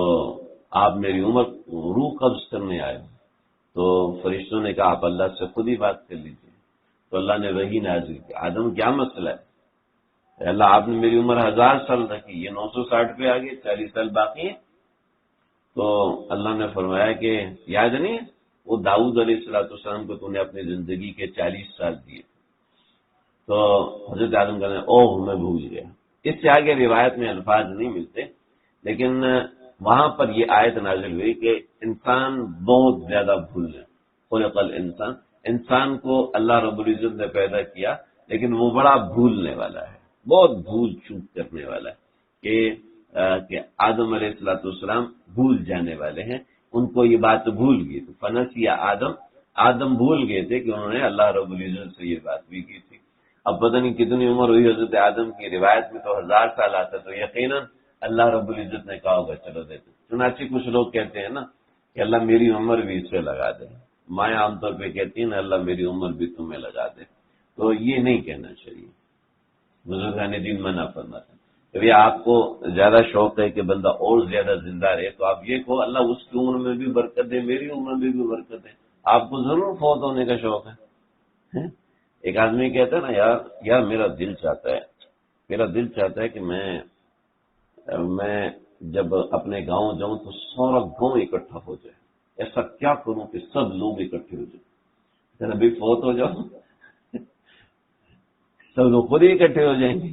آپ میری عمر روح قبض کرنے آئے۔ تو فرشتوں نے کہا آپ اللہ سے خود ہی بات کر لیجیے۔ تو اللہ نے وحی نازل کی، آدم کیا مسئلہ ہے؟ اللہ آپ نے میری عمر 1000 سال رکھی، یہ 960 پہ آ گئی، 40 سال باقی ہے۔ تو اللہ نے فرمایا کہ یاد نہیں ہے وہ داؤد علیہ السلام کو تو نے اپنی زندگی کے 40 سال دیے۔ تو حضرت آدم کہتے ہیں اوہ میں بھول گیا۔ اس سے آگے روایت میں الفاظ نہیں ملتے، لیکن وہاں پر یہ آیت نازل ہوئی کہ انسان بہت زیادہ بھول ہے۔ خلق الانسان، انسان کو اللہ رب العزت نے پیدا کیا، لیکن وہ بڑا بھولنے والا ہے، بہت بھول چوک کرنے والا ہے، کہ آدم علیہ السلام بھول جانے والے ہیں، ان کو یہ بات بھول گئی۔ تو فنسی آدم بھول گئے تھے کہ انہوں نے اللہ رب العزت سے یہ بات بھی کی تھی۔ اب پتہ نہیں کتنی عمر ہوئی حضرت آدم کی، روایت میں تو 1000 سال آتا، تو یقیناً اللہ رب العزت نے کہا ہوگا چلو دیتے۔ چنانچہ کچھ لوگ کہتے ہیں نا کہ اللہ میری عمر بھی اس سے لگا دے، مائیں عام طور پہ کہتی ہیں نا اللہ میری عمر بھی تمہیں لگا دے، تو یہ نہیں کہنا چاہیے، بزرگان دین منع فرماتے ہیں۔ کبھی آپ کو زیادہ شوق ہے کہ بندہ اور زیادہ زندہ رہے تو آپ یہ کہو اللہ اس کی عمر میں بھی برکت دے، میری عمر میں بھی برکت دے۔ آپ کو ضرور فوت ہونے کا شوق ہے۔ ایک آدمی کہتا ہے نا یار میرا دل چاہتا ہے کہ میں جب اپنے گاؤں جاؤں تو سارا گاؤں اکٹھا ہو جائے، ایسا کیا کروں کہ سب لوگ اکٹھے ہو جائیں۔ کہنا بھائی فوت ہو جاؤ سب لوگ خود ہی اکٹھے ہو جائیں گے،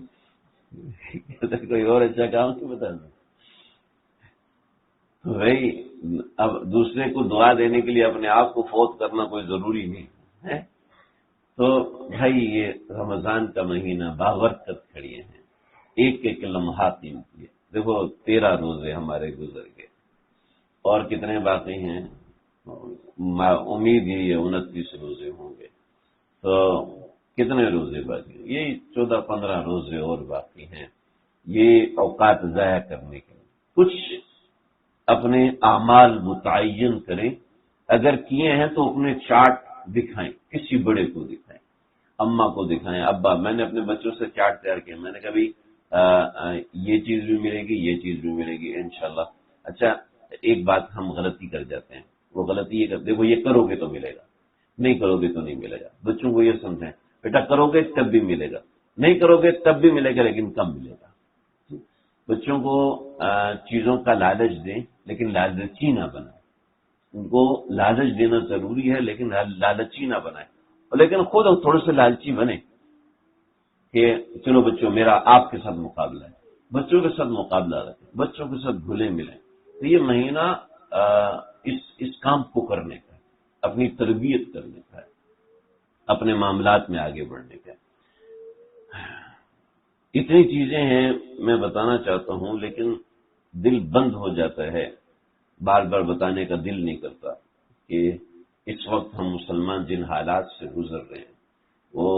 کوئی اور اچھا کام نہیں بتا دوں۔ بھائی اب دوسرے کو دعا دینے کے لیے اپنے آپ کو فوت کرنا کوئی ضروری نہیں ہے۔ تو بھائی یہ رمضان کا مہینہ بابرکت کھڑی ہیں، ایک لمحہ قیمتی ہے۔ دیکھو 13 روزے ہمارے گزر گئے اور کتنے باقی ہیں، امید ہی ہے 29 روزے ہوں گے، تو کتنے روزے باقی ہیں؟ یہ 14-15 روزے اور باقی ہیں۔ یہ اوقات ضائع کرنے کے لیے کچھ اپنے اعمال متعین کریں، اگر کیے ہیں تو اپنے چارٹ دکھائیں، کسی بڑے کو دکھائیں، اماں کو دکھائیں، ابا۔ میں نے اپنے بچوں سے چارٹ تیار کیا، میں نے کہا بھائی یہ چیز بھی ملے گی، یہ چیز بھی ملے گی انشاءاللہ۔ اچھا ایک بات ہم غلطی کر جاتے ہیں، وہ غلطی یہ کرتے دیکھو یہ کرو گے تو ملے گا، نہیں کرو گے تو نہیں ملے گا۔ بچوں کو یہ سمجھیں بیٹا کرو گے تب بھی ملے گا، نہیں کرو گے تب بھی ملے گا لیکن کم ملے گا۔ بچوں کو چیزوں کا لالچ دیں لیکن لالچی نہ بنائیں، ان کو لالچ دینا ضروری ہے لیکن لالچی نہ بنائیں، لیکن خود تھوڑے سے لالچی بنے کہ چلو بچوں میرا آپ کے ساتھ مقابلہ ہے، بچوں کے ساتھ مقابلہ رکھیں، بچوں کے ساتھ گھلے ملیں۔ تو یہ مہینہ اس کام کو کرنے کا ہے، اپنی تربیت کرنے کا ہے، اپنے معاملات میں آگے بڑھنے کا ہے۔ اتنی چیزیں ہیں میں بتانا چاہتا ہوں لیکن دل بند ہو جاتا ہے، بار بار بتانے کا دل نہیں کرتا کہ اس وقت ہم مسلمان جن حالات سے گزر رہے ہیں وہ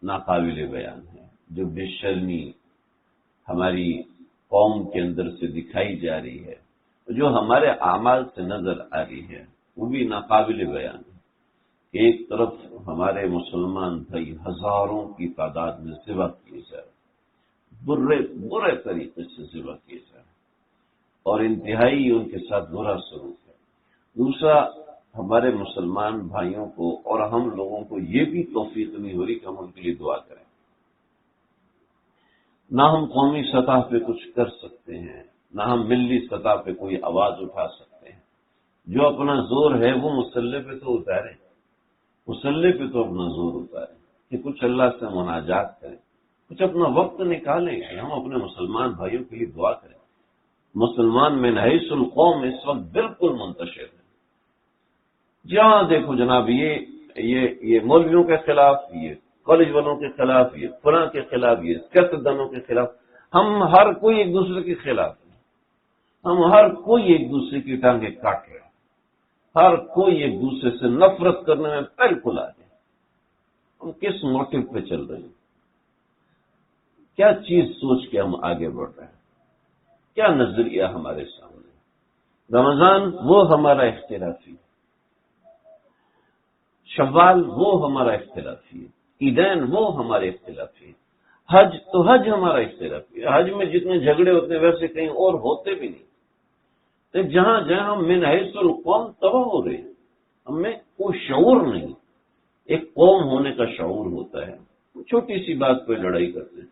ناقابل بیان ہے۔ جو بے شرمی ہماری قوم کے اندر سے دکھائی جا رہی ہے، جو ہمارے اعمال سے نظر آ رہی ہے وہ بھی ناقابل بیان ہے۔ ایک طرف ہمارے مسلمان بھائی ہزاروں کی تعداد میں ذبح کیے جا رہے ہیں، برے طریقے سے ذبح کیے جا رہے ہیں اور انتہائی ان کے ساتھ برا سلوک ہے۔ دوسرا ہمارے مسلمان بھائیوں کو اور ہم لوگوں کو یہ بھی توفیق نہیں ہو رہی کہ ہم ان کے لیے دعا کریں۔ نہ ہم قومی سطح پہ کچھ کر سکتے ہیں، نہ ہم ملی سطح پہ کوئی آواز اٹھا سکتے ہیں۔ جو اپنا زور ہے وہ مسلح پہ تو اتاریں، مسلح پہ تو اپنا زور اتاریں کہ کچھ اللہ سے مناجات کریں، کچھ اپنا وقت نکالیں کہ ہم اپنے مسلمان بھائیوں کے لیے دعا کریں۔ مسلمان من حیث القوم اس وقت بالکل منتشر ہے، جہاں دیکھو جناب یہ مولویوں کے خلاف، یہ کالج والوں کے خلاف، یہ فلاں کے خلاف، یہ سیاستدانوں کے خلاف، ہم ہر کوئی ایک دوسرے کے خلاف ہیں، ہم ہر کوئی ایک دوسرے کی ٹانگیں کاٹ رہے ہیں، ہر کوئی ایک دوسرے سے نفرت کرنے میں بالکل آ گئے۔ ہم کس موٹو پہ چل رہے ہیں؟ کیا چیز سوچ کے ہم آگے بڑھ رہے ہیں؟ کیا نظریہ ہمارے سامنے؟ رمضان وہ ہمارا اختلافی ہے، شوال وہ ہمارا اختلافی ہے، عیدین وہ ہمارے اختلافی ہے، حج تو حج ہمارا اختلافی ہے۔ حج میں جتنے جھگڑے ہوتے ہیں ویسے کہیں اور ہوتے بھی نہیں۔ تو جہاں ہم من حیث القوم تباہ ہو رہے ہیں، ہم میں کوئی شعور نہیں۔ ایک قوم ہونے کا شعور ہوتا ہے، چھوٹی سی بات پہ لڑائی کرتے ہیں۔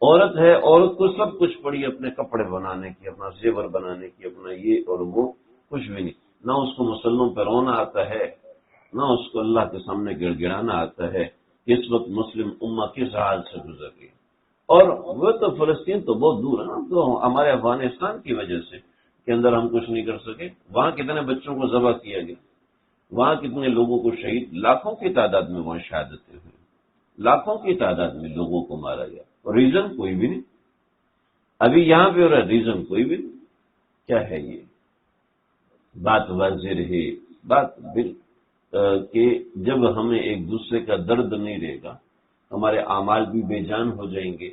عورت ہے، عورت کو سب کچھ پڑی، اپنے کپڑے بنانے کی، اپنا زیور بنانے کی، اپنا یہ اور وہ، کچھ بھی نہیں۔ نہ اس کو مسلموں پہ رونا آتا ہے، نہ اس کو اللہ کے سامنے گڑ گڑانا آتا ہے۔ اس وقت مسلم امہ کس حال سے گزر رہی ہے۔ اور وہ تو فلسطین تو بہت دور ہے نا، تو ہمارے افغانستان کی وجہ سے کے اندر ہم کچھ نہیں کر سکے۔ وہاں کتنے بچوں کو ذبح کیا گیا، وہاں کتنے لوگوں کو شہید، لاکھوں کی تعداد میں وہاں شہادتیں ہوئی، لاکھوں کی تعداد میں لوگوں کو مارا گیا، اور ریزن کوئی بھی نہیں۔ ابھی یہاں پہ ہو رہا ہے، ریزن کوئی بھی نہیں۔ کیا ہے یہ بات؟ واضح رہے بات کہ جب ہمیں ایک دوسرے کا درد نہیں رہے گا، ہمارے اعمال بھی بے جان ہو جائیں گے،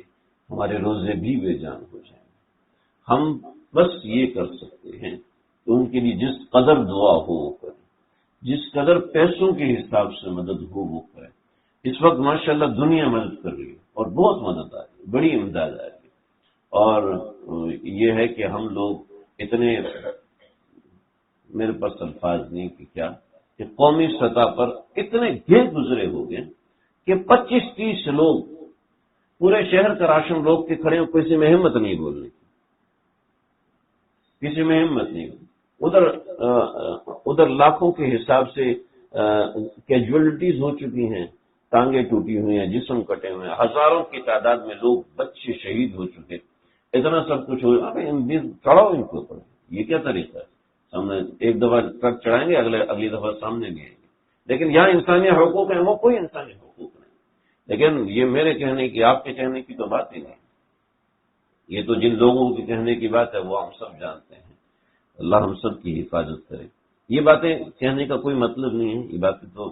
ہمارے روزے بھی بے جان ہو جائیں گے۔ ہم بس یہ کر سکتے ہیں کہ ان کے لیے جس قدر دعا ہو وہ کریں، جس قدر پیسوں کے حساب سے مدد ہو وہ کریں۔ اس وقت ماشاءاللہ دنیا مدد کر رہی ہے اور بہت مدد آ رہی ہے، بڑی امداد آ رہی ہے۔ اور یہ ہے کہ ہم لوگ اتنے، میرے پاس الفاظ نہیں کہ کیا، کہ قومی سطح پر اتنے گر گزرے ہو گئے کہ 25-30 لوگ پورے شہر کا راشن روک کے کھڑے ہو، کسی میں ہمت نہیں بولنے کی، کسی میں ہمت نہیں۔ ادھر لاکھوں کے حساب سے کیجولیٹیز ہو چکی ہیں، ٹانگیں ٹوٹی ہوئی ہیں، جسم کٹے ہوئے ہیں، ہزاروں کی تعداد میں لوگ، بچے شہید ہو چکے، اتنا سب کچھ ہو رہا ہے۔ چڑھاؤ ان کے اوپر، یہ کیا طریقہ ہے؟ سامنے ایک دفعہ ٹرک چڑھائیں گے، اگلی دفعہ سامنے نہیں آئیں گے۔ لیکن یہاں انسانی حقوق ہیں، وہ کوئی انسانی حقوق نہیں۔ لیکن یہ میرے کہنے کی، آپ کے کہنے کی تو بات ہی نہیں، یہ تو جن لوگوں کے کہنے کی بات ہے وہ ہم سب جانتے ہیں۔ اللہ ہم سب کی حفاظت کرے۔ یہ باتیں کہنے کا کوئی مطلب نہیں ہے، یہ باتیں تو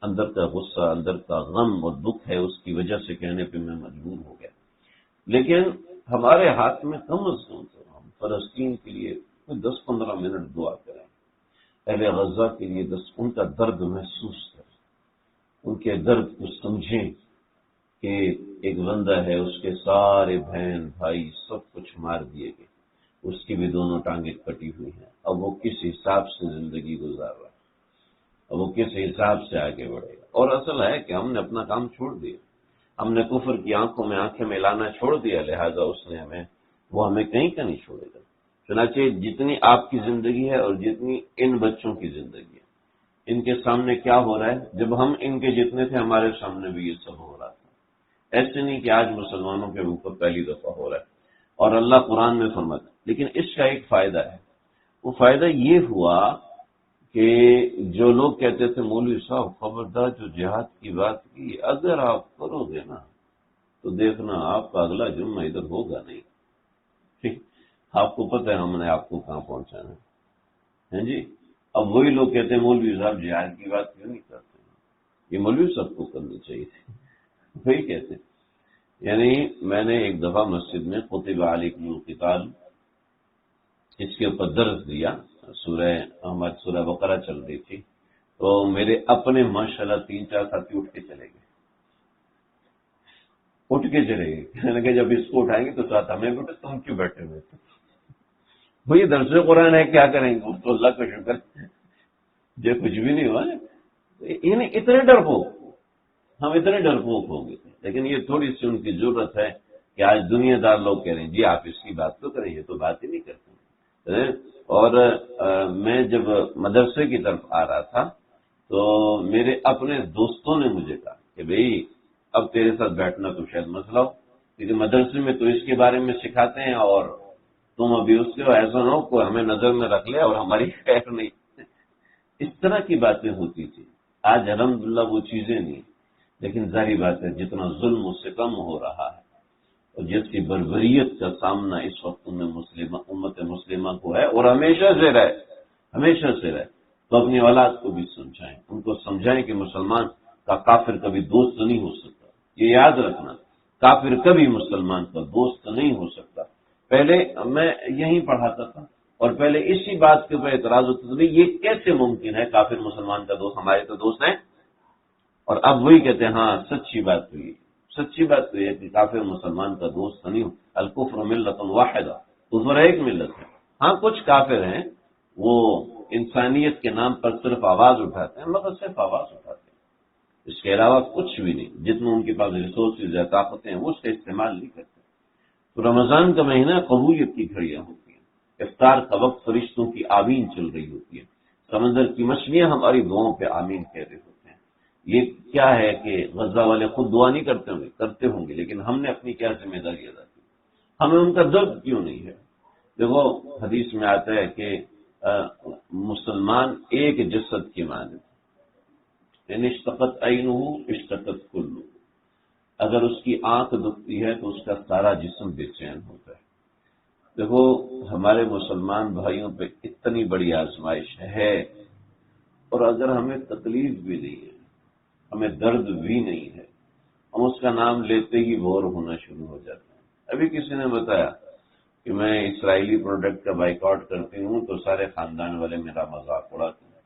اندر کا غصہ، اندر کا غم اور دکھ ہے، اس کی وجہ سے کہنے پہ میں مجبور ہو گیا۔ لیکن ہمارے ہاتھ میں کم از کم ہم فلسطین کے لیے 10-15 منٹ دعا کریں، اہل غزہ کے لیے ان کا درد محسوس کریں، ان کے درد کو سمجھیں، کہ ایک بندہ ہے، اس کے سارے بہن بھائی سب کچھ مار دیے گئے، اس کی بھی دونوں ٹانگیں کٹی ہوئی ہیں، اب وہ کس حساب سے زندگی گزار رہا ہے، اب وہ کس حساب سے آگے بڑھے گا؟ اور اصل ہے کہ ہم نے اپنا کام چھوڑ دیا، ہم نے کفر کی آنکھوں میں آنکھیں ملانا چھوڑ دیا، لہذا اس نے وہ ہمیں کہیں کا نہیں چھوڑے گا۔ چنانچہ جتنی آپ کی زندگی ہے اور جتنی ان بچوں کی زندگی ہے، ان کے سامنے کیا ہو رہا ہے؟ جب ہم ان کے جتنے تھے ہمارے سامنے بھی یہ سب ہو رہا تھا، ایسے نہیں کہ آج مسلمانوں کے اوپر پہلی دفعہ ہو رہا ہے، اور اللہ قرآن میں فرماتا ہے۔ لیکن اس کا ایک فائدہ ہے، وہ فائدہ یہ ہوا کہ جو لوگ کہتے تھے مولوی صاحب خبردار جو جہاد کی بات کی، اگر آپ کرو گے نا تو دیکھنا آپ کا اگلا جمعہ ادھر ہوگا نہیں، ٹھیک؟ آپ کو پتہ ہے ہم نے آپ کو کہاں پہنچانا ہے جی۔ اب وہی لوگ کہتے ہیں مولوی صاحب جہاد کی بات کیوں نہیں کرتے؟ یہ مولوی صاحب کو کرنی چاہیے تھی، وہی کہتے ہیں۔ یعنی میں نے ایک دفعہ مسجد میں کتب علیکم القتال اس کے اوپر درس دیا، سورہ بقرہ چل رہی تھی، تو میرے اپنے ماشاءاللہ 3-4 ساتھی اٹھ کے چلے گئے، کہنے کہ جب اس کو اٹھائیں گے تو ساتھ ہمیں بیٹھے، تم کیوں بیٹھے ہوئے تھے؟ بھئی درس قرآن ہے، کیا کریں گے؟ تو اللہ کا شکر جو کچھ بھی نہیں ہوا یعنی اتنے ڈرپوک، ہم اتنے ڈرپوک ہو گئے تھے۔ لیکن یہ تھوڑی سی ان کی ضرورت ہے کہ آج دنیا دار لوگ کہہ رہے ہیں جی آپ اس کی بات تو کریں، یہ تو بات ہی نہیں کرتے۔ اور میں جب مدرسے کی طرف آ رہا تھا تو میرے اپنے دوستوں نے مجھے کہا کہ بھئی اب تیرے ساتھ بیٹھنا تو شاید مسئلہ ہو، کیونکہ مدرسے میں تو اس کے بارے میں سکھاتے ہیں اور تم ابھی اس کے ایسا نہ ہو کوئی ہمیں نظر میں رکھ لے اور ہماری خیر نہیں۔ اس طرح کی باتیں ہوتی تھی۔ آج الحمدللہ وہ چیزیں نہیں، لیکن ظاہری بات ہے جتنا ظلم اس سے کم ہو رہا ہے اور جس کی بربریت کا سامنا اس وقت میں امت مسلمہ کو ہے اور ہمیشہ سے رہے، تو اپنی اولاد کو بھی سمجھائیں، ان کو سمجھائیں کہ مسلمان کا کافر کبھی دوست نہیں ہو سکتا۔ یہ یاد رکھنا، کافر کبھی مسلمان کا دوست نہیں ہو سکتا۔ پہلے میں یہیں پڑھاتا تھا اور پہلے اسی بات کے اوپر اعتراض ہوتا تھا یہ کیسے ممکن ہے کافر مسلمان کا دوست، ہمارے تو دوست ہیں، اور اب وہی کہتے ہیں ہاں سچی بات تو یہ کہ کافر مسلمان کا دوست نہیں ہو، الکفر ملت واحدہ، کفر ایک ملت ہے۔ ہاں کچھ کافر ہیں وہ انسانیت کے نام پر صرف آواز اٹھاتے ہیں، مگر صرف آواز اٹھاتے ہیں، اس کے علاوہ کچھ بھی نہیں، جتنے ان کے پاس ریسورسز یا طاقتیں ہیں وہ اس کا استعمال نہیں کرتے۔ تو رمضان کا مہینہ قبولیت کی گھڑیاں ہوتی ہیں، افطار کا وقت فرشتوں کی آمین چل رہی ہوتی ہے، سمندر کی مچھلیاں ہماری دعاؤں پہ آمین کہہ رہے ہوتے ہیں۔ یہ کیا ہے کہ غزہ والے خود دعا نہیں کرتے ہوں گے، لیکن ہم نے اپنی کیا ذمہ داری ادا کی؟ ہمیں ان کا درد کیوں نہیں ہے؟ دیکھو حدیث میں آتا ہے کہ مسلمان ایک جسد کی مانند، ان اشتقت عینہ اشتقت کلہ، اگر اس کی آنکھ دکھتی ہے تو اس کا سارا جسم بے چین ہوتا ہے۔ دیکھو ہمارے مسلمان بھائیوں پہ اتنی بڑی آزمائش ہے، اور اگر ہمیں تکلیف بھی نہیں ہے، ہمیں درد بھی نہیں ہے، ہم اس کا نام لیتے ہی بور ہونا شروع ہو جاتے ہیں۔ ابھی کسی نے بتایا کہ میں اسرائیلی پروڈکٹ کا بائیکاٹ کرتی ہوں تو سارے خاندان والے میرا مذاق اڑاتے ہیں۔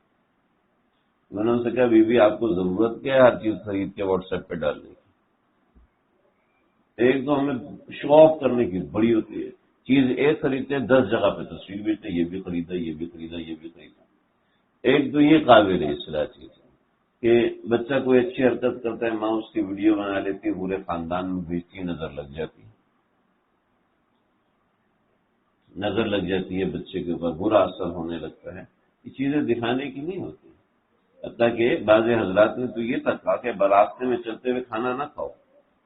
میں نے ان سے کہا بی بی آپ کو ضرورت کیا ہے ہر چیز خرید کے واٹس ایپ پہ ڈالنے کی؟ ایک تو ہمیں شو آف کرنے کی بڑی ہوتی ہے، چیز ایک خریدتے ہیں 10 جگہ پہ تصویر بیچتے ہیں، یہ بھی خریدا یہ بھی خریدا یہ بھی خریدا۔ ایک تو یہ قابل اصلاح چیز ہے کہ بچہ کوئی اچھی حرکت کرتا ہے، ماں اس کی ویڈیو بنا لیتی ہے، پورے خاندان میں بھیجتی، نظر لگ جاتی ہے، بچے کے اوپر برا اثر ہونے لگتا ہے۔ یہ چیزیں دکھانے کی نہیں ہوتی، حتیٰ کہ بعض حضرات نے تو یہ تک کہا کہ راستے میں چلتے ہوئے کھانا نہ کھاؤ،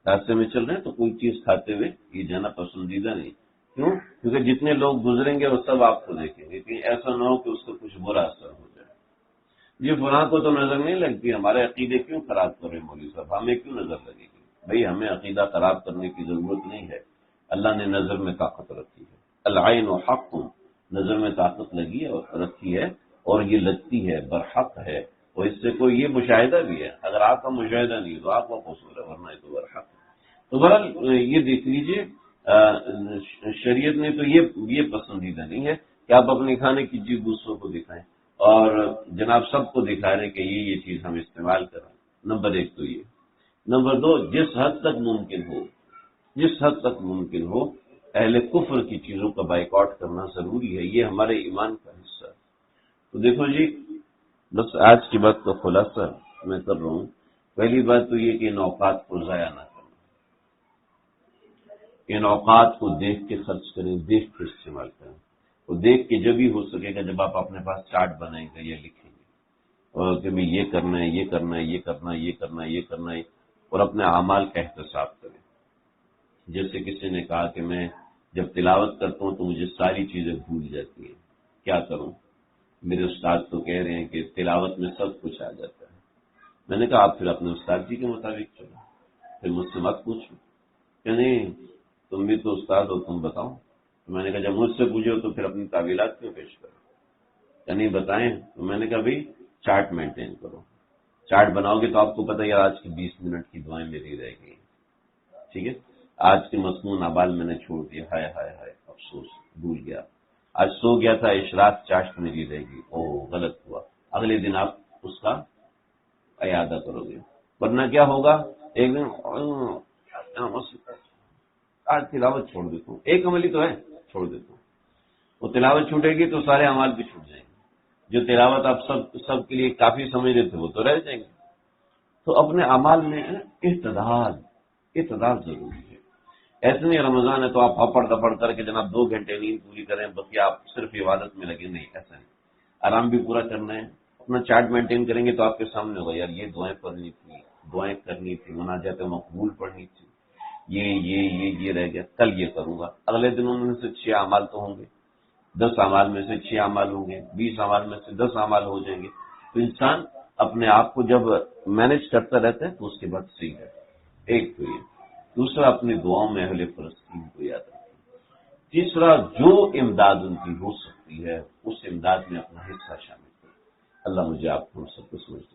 راستے میں چل رہے ہیں تو کوئی چیز کھاتے ہوئے یہ جانا پسندیدہ نہیں۔ کیوں؟ کیونکہ جتنے لوگ گزریں گے وہ سب آپ کو دیکھیں گے، کہیں ایسا نہ ہو کہ اس کو کچھ برا اثر ہو جائے۔ یہ فلاں کو تو نظر نہیں لگتی، ہمارے عقیدے کیوں خراب کر رہے مولوی صاحب، ہمیں کیوں نظر لگے گی؟ بھئی ہمیں عقیدہ خراب کرنے کی ضرورت نہیں ہے، اللہ نے نظر میں طاقت رکھی ہے، العین حق، نظر میں طاقت لگی ہے اور رکھی ہے، اور یہ لگتی ہے، برحق ہے، اور اس سے کوئی یہ مشاہدہ بھی ہے، اگر آپ کا مشاہدہ نہیں تو آپ کا قصور ہے، ورنہ یہ تو برحق ہے۔ تو بہرحال یہ دیکھ لیجیے شریعت نے تو یہ پسندیدہ نہیں ہے کہ آپ اپنے کھانے کی چیز دوسروں کو دکھائیں، اور جناب سب کو دکھا رہے کہ یہ چیز ہم استعمال کر رہے ہیں۔ نمبر 1 تو یہ، نمبر 2، جس حد تک ممکن ہو اہل کفر کی چیزوں کا بائیکاٹ کرنا ضروری ہے، یہ ہمارے ایمان کا حصہ ہے۔ تو دیکھو جی، بس آج کی بات کا خلاصہ میں کر رہا ہوں۔ پہلی بات تو یہ کہ ان اوقات کو ضائع نہ کرنا، ان اوقات کو دیکھ کے خرچ کریں، دیکھ کے استعمال کریں، اور دیکھ کے جب ہی ہو سکے گا جب آپ اپنے پاس چارٹ بنائیں گے یا لکھیں گے، اور کہ میں یہ کرنا ہے، یہ کرنا ہے، یہ کرنا ہے، یہ کرنا ہے، یہ کرنا ہے، اور اپنے اعمال کا احتساب کریں۔ جیسے کسی نے کہا کہ میں جب تلاوت کرتا ہوں تو مجھے ساری چیزیں بھول جاتی ہیں، کیا کروں؟ میرے استاد تو کہہ رہے ہیں کہ تلاوت میں سب کچھ آ جاتا ہے۔ میں نے کہا آپ پھر اپنے استاد جی کے مطابق چلو، پھر مجھ سے مت پوچھو کہ نہیں تم بھی تو استاد ہو، تم بتاؤ۔ تو میں نے کہا جب مجھ سے پوچھو تو پھر اپنی تعویلات کیوں پیش کرو؟ کہ نہیں بتائیں؟ تو میں نے کہا بھائی چارٹ مینٹین کرو، چارٹ بناؤ گے تو آپ کو پتہ ہے آج کی 20 منٹ کی دعائیں میری رہ گئی، ٹھیک ہے؟ آج کے مصنون اعمال میں نے چھوڑ دیا، ہائے ہائے ہائے افسوس، بھول گیا۔ آج سو گیا تھا، اشراق چاشت میری رہ گئی، او غلط ہوا۔ اگلے دن آپ اس کا اعادہ کرو گے، ورنہ کیا ہوگا؟ ایک دن آج تلاوت چھوڑ دیتا ہوں، ایک عملی تو ہے، چھوڑ دیتا ہوں، وہ تلاوت چھوٹے گی تو سارے اعمال بھی چھوٹ جائیں گے۔ جو تلاوت آپ سب کے لیے کافی سمجھ رہے تھے وہ تو رہ جائیں گے۔ تو اپنے اعمال میں اعتدال ضروری ہے۔ ایسے نہیں رمضان ہے تو آپ ہپڑ دپڑ کر کے جناب 2 گھنٹے نیند پوری کریں بس، یا آپ صرف عبادت میں لگے، نہیں، ایسا نہیں۔ آرام بھی پورا کرنا ہے، اپنا چارٹ مینٹین کریں گے تو آپ کے سامنے ہوگا یار یہ دعائیں پڑھنی تھی، دعائیں کرنی تھی، مناجات مقبول پڑھنی تھی، یہ رہ گیا، کل یہ کروں گا۔ اگلے دنوں میں سے 6 اعمال تو ہوں گے، 10 اعمال میں سے 6 اعمال ہوں گے، 20 اعمال میں سے 10 اعمال ہو جائیں گے۔ تو انسان اپنے آپ کو جب مینج کرتا رہتا ہے تو اس کے بعد صحیح رہتا ہے۔ ایک تو یہ، دوسرا اپنی دعاؤں میں اہل فلسطین کو یاد رکھیں، تیسرا جو امداد ان کی ہو سکتی ہے اس امداد میں اپنا حصہ شامل کریں۔ اللہ مجھے آپ کو سب کو سمجھتے